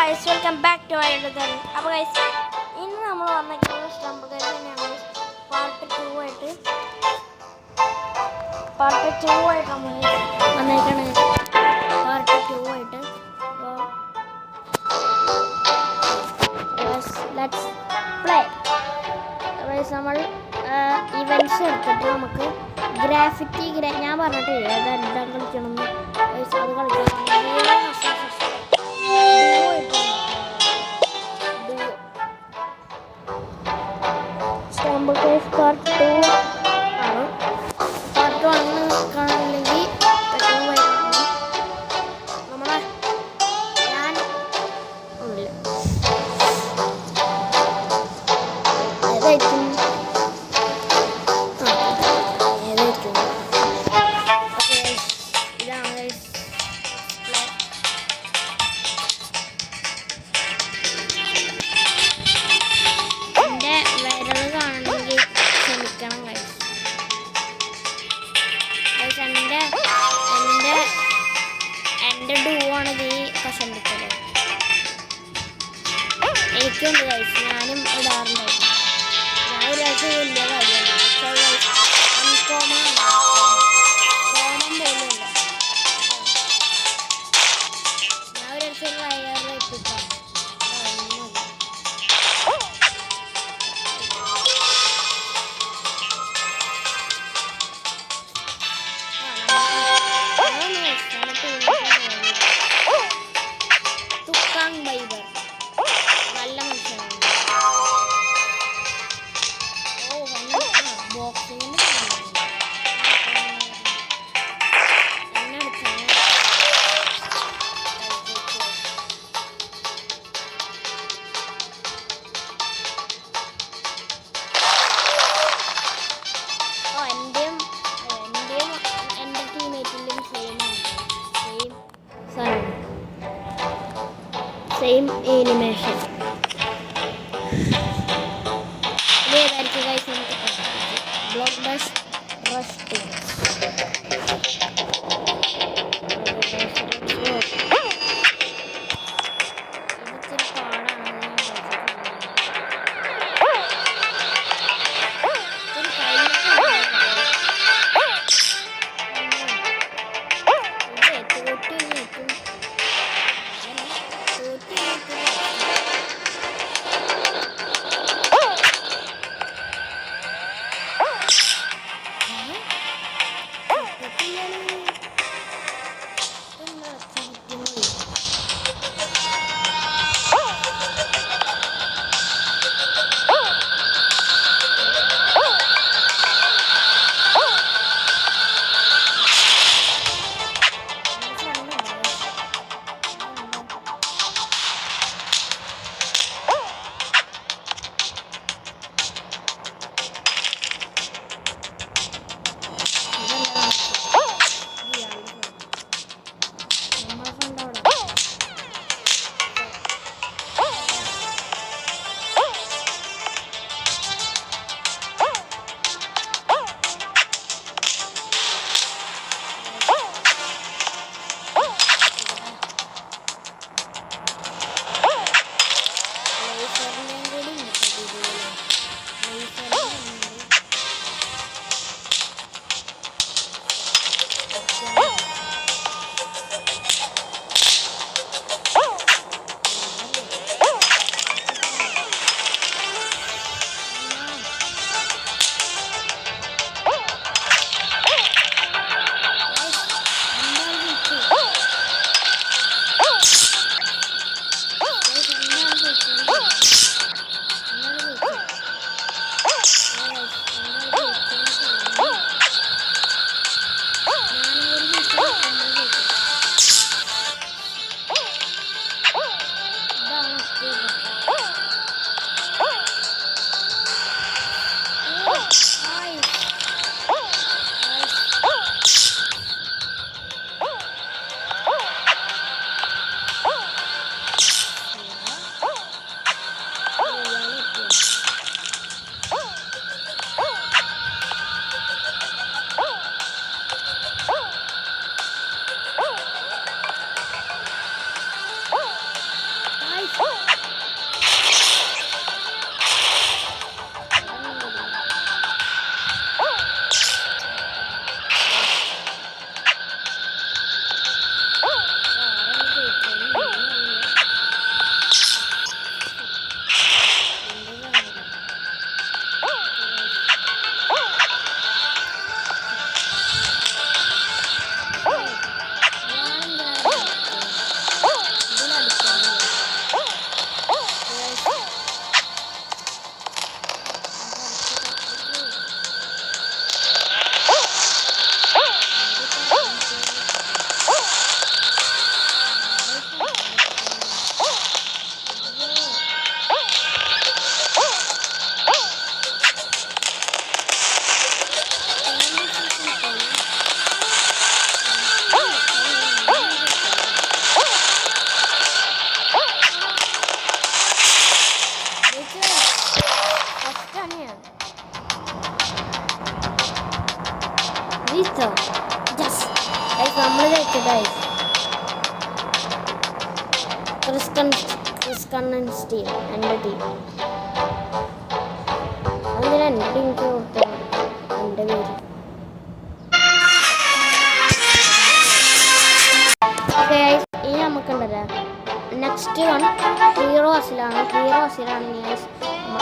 Guys, welcome back to my YouTube. അപ്പോൾ guys, ഇന്ന് നമ്മൾ വന്നിട്ടുള്ള സ്റ്റംബ് ഗൈസ് തന്നെയാണ് പാർട്ട് 2 ആയിട്ട് നമ്മൾ വന്നേക്കാണ്. പാർട്ട് 2 ആയിട്ട് ലെറ്റ്സ് പ്ലേ. ഗൈസ്, നമ്മൾ ഇവൻറ്റ്സ് എടുത്തിട്ട് നമുക്ക് ഗ്രാഫിറ്റി ഞാൻ പറഞ്ഞിട്ടില്ല അതെല്ലാം കളിക്കണം. ഗൈസ്, അത് കളിക്കാൻ പാർട്ട് 2 ആണ്. പാർട്ട് 1 കാണണമെങ്കിൽ നമ്മളെ ഞാൻ ഒന്നുമില്ല ഏതായിരിക്കും ഇതാണ് എൻ്റെ വിരൽ കാണണമെങ്കിൽ ക്ഷമിക്കണം ഗൈസ്. എൻ്റെ ഡൂ ആണ് ഈ കഷണ്ടിക്കല്. എനിക്കുണ്ട് ഗൈസ്, ഞാനും ഇടാറുണ്ടായിരുന്നു. ഞാൻ ഒരാഴ്ച വലിയ കാര്യമാണ്. കോമൺ പോലും ഇല്ല. ഞാൻ ഒരാഴ്ച വയറിൽ എത്തിക്കാം. നല്ല മനുഷ്യനാണ്. ബോക്സിങ്ങിന് എൻ്റെ ടീമേറ്റിൻ്റെയും സെയിം ആനിമേഷൻ. ഇതേതായിരിക്കും ഗൈസ് നമുക്ക് ബ്ലോക്ക് ബസ് റഷ് ഇതൊരു പാടാണ്. ജയിച്ചോ? ജസ്റ്റ് നമ്മൾ ജയിച്ചു ഗൈസ്. ക്രിസ്കൺ ആൻഡ് സ്റ്റീൽ എൻ്റെ ടീം. അതിന് എൻ്റെ ടീമിക്ക് കൊടുത്തതാണ് എൻ്റെ പേര്. ഓക്കെ ഗൈസ്, ഇനി നമുക്കുണ്ടല്ലോ നെക്സ്റ്റ് വൺ ഹീറോ അസിലാണ്.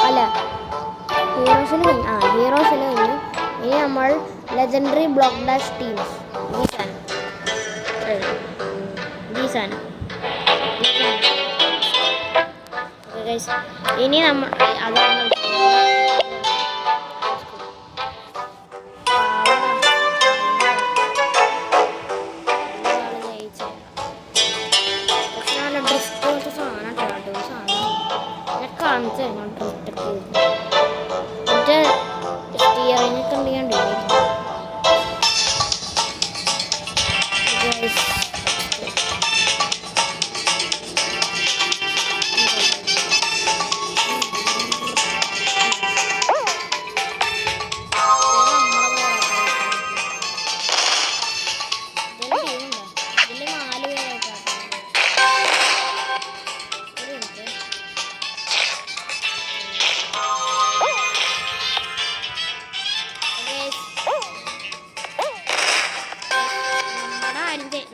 അല്ല ഹീറോസിൽ കഴിഞ്ഞു. ഇനി നമ്മൾ ലെജൻഡറി ബ്ലോക്ക് ഡാഷ് ടീംസ് ഇനി നമ്മൾ അതാണ്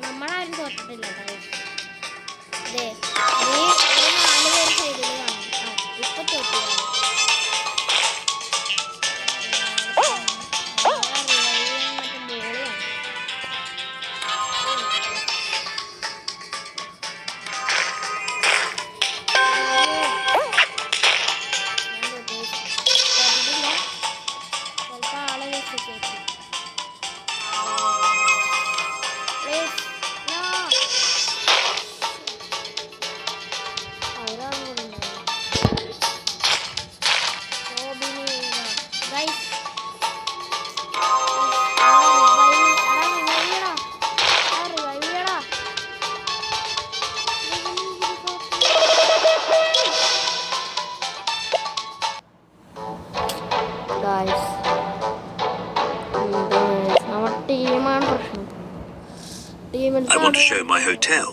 നമ്മളാരും തോറ്റിട്ടില്ല. അതെ, നീ ഒരു 4 പേര് സൈഡിൽ കാണും. ഇപ്പൊ തോറ്റില്ല. I want to show my hotel.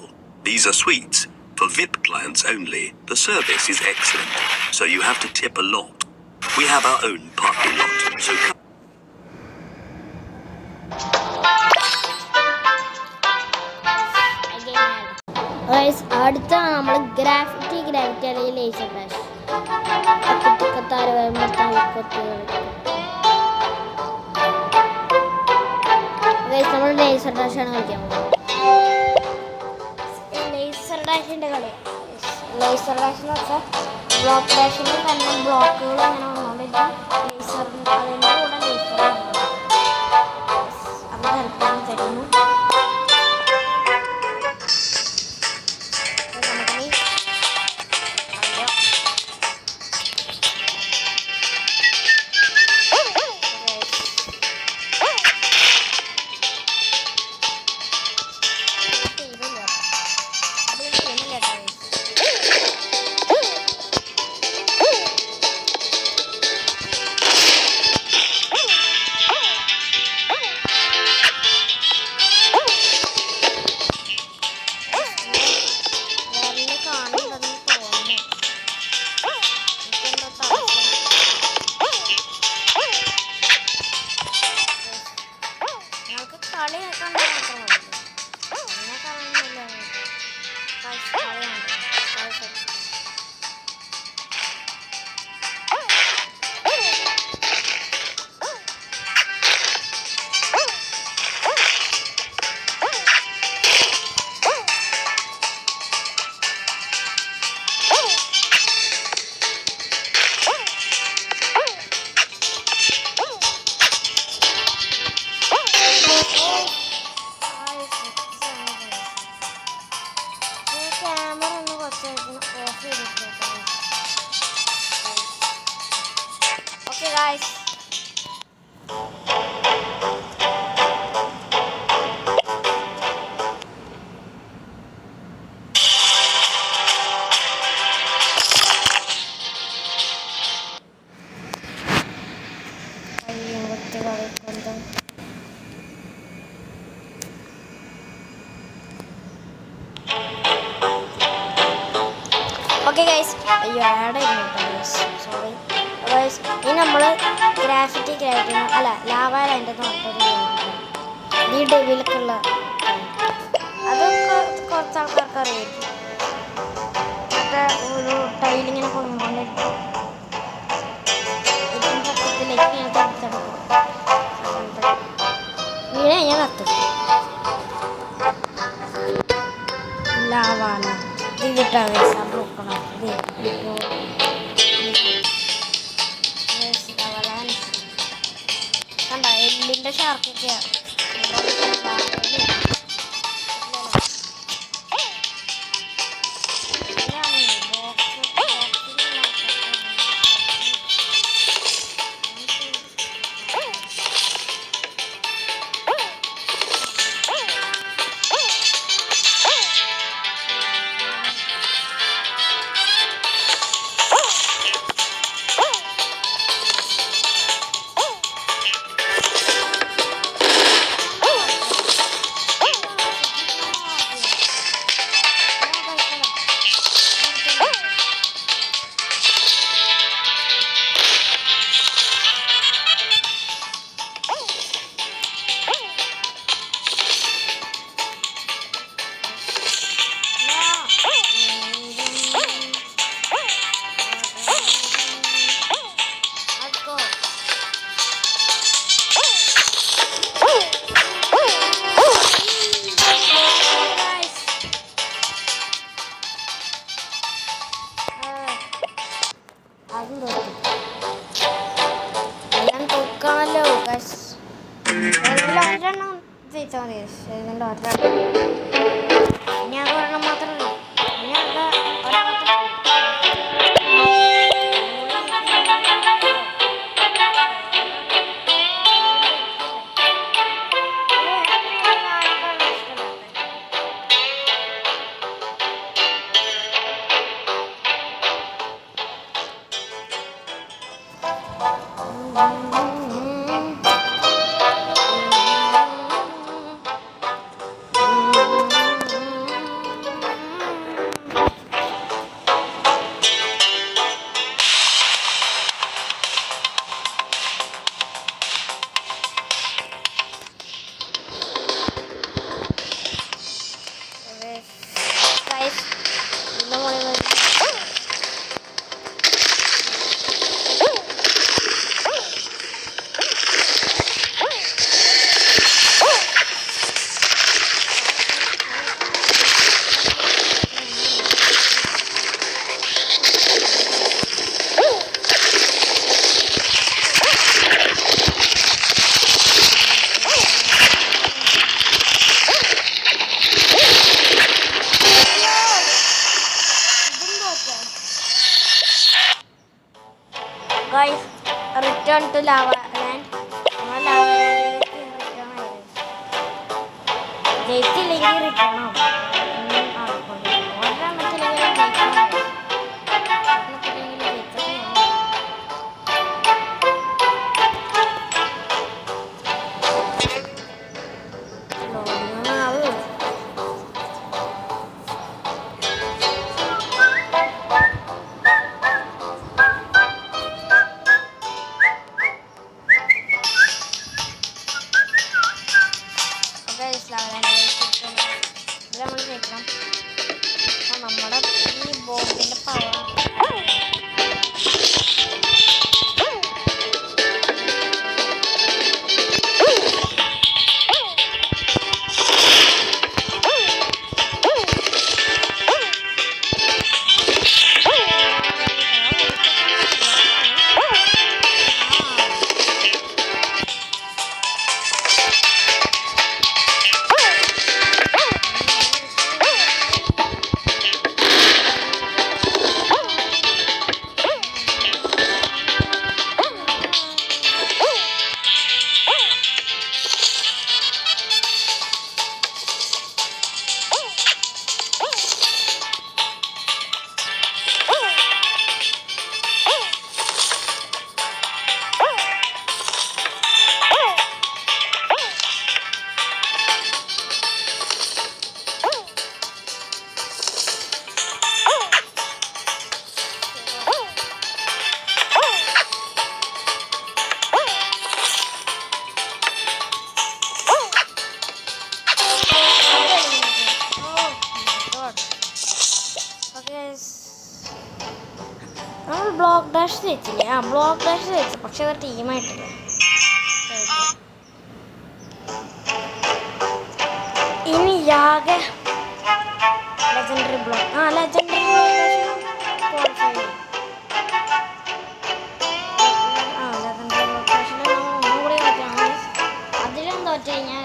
These are suites for VIP clients only. The service is excellent, so you have to tip a lot. We have our own parking lot, so come. അടുത്ത നമ്മൾ graffiti അല്ലെങ്കിൽ laser dash നമ്മൾ laser ഡാഷാണ് കളിക്കാൻ പോകുന്നത്. Laser ഡാഷിൻ്റെ കളി. Laser dash എന്ന് വെച്ചാൽ block ഡാഷിന് തന്നെ ബ്ലോക്കുകൾ അങ്ങനെ വന്നുകൊണ്ടിരിക്കും. ലേസറിൻ്റെ അതിൻ്റെ കൂടെ ലേസർ അത് ഹെൽപ്പാണ് തരുന്നു. Okay guys. ഓക്കെ ഗൈസ്, അയ്യോ ആഡ് ഗൈസ്, സോറി ഗൈസ്. ഇനി നമ്മൾ ഗ്രാഫിറ്റി ക്രിയേറ്റ് അല്ല ലാവ ലാൻഡ് എന്ന് പറഞ്ഞിട്ടൊരു ഗെയിമുണ്ട്. ഈ ഡെവിലൊക്കെയുള്ള അതൊക്കെ കുറച്ച് ആൾക്കാർക്ക് അറിയായിരിക്കും. മറ്റേ ഒരു ടൈലിങ്ങനെ പൊങ്ങിക്കൊണ്ടിരിക്കും, ഏറ്റവും സത്യത്തിലേക്ക് ഇങ്ങനെ തടുത്തെടുക്കും. വീണ ഞാൻ കത്തും. ലാവാല ഇതിട്ടാണ് നോക്കണം. കണ്ട എല്ലിൻ്റെ ഷാർക്കൊക്കെയാണ്. എല്ലാം തോക്കാണല്ലോ ഗൈസ്. ഒരെണ്ണം ജയിച്ചാൽ മതി. ഇതിൻ്റെ ഒരെണ്ണം ഞാൻ ഒരെണ്ണം മാത്രമേ guys return to lava land. നമ്മൾ ലാവ ലാൻഡിലേക്ക് റിട്ടേൺ ആയത്. ജയിച്ചില്ലെങ്കിൽ റിട്ടേൺ ആവും. നമ്മൾ ബ്ലോക്ക് ഡാഷ് വെച്ചില്ലേ? ബ്ലോക്ക് ഡാഷ് വെച്ചു, പക്ഷെ അത് ടീമായിട്ടില്ല. ഇനി ആകെ ലെജൻഡറി ബ്ലോക്ക്. ലെജൻഡറി അതിലും തോറ്റു കഴിഞ്ഞാൽ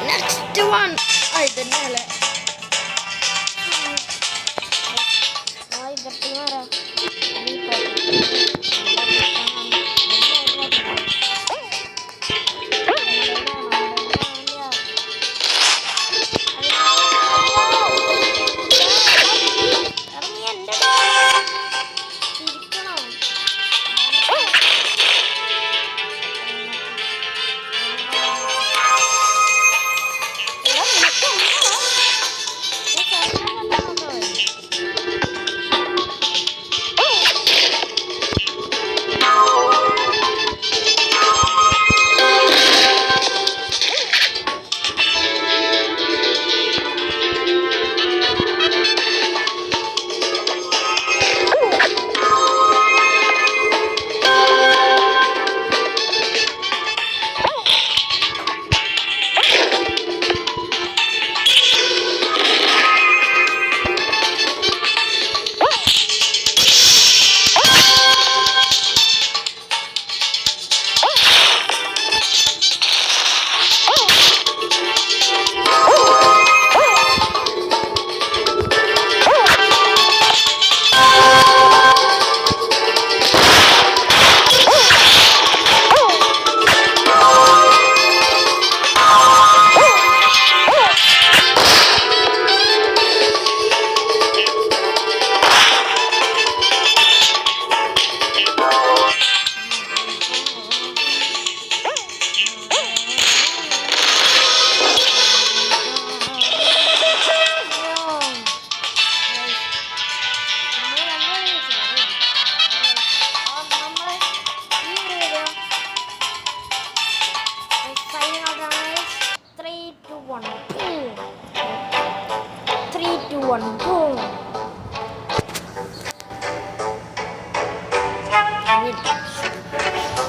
നെക്സ്റ്റ് വൺ ഇതന്നെയല്ലേ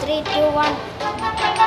Three, two, one.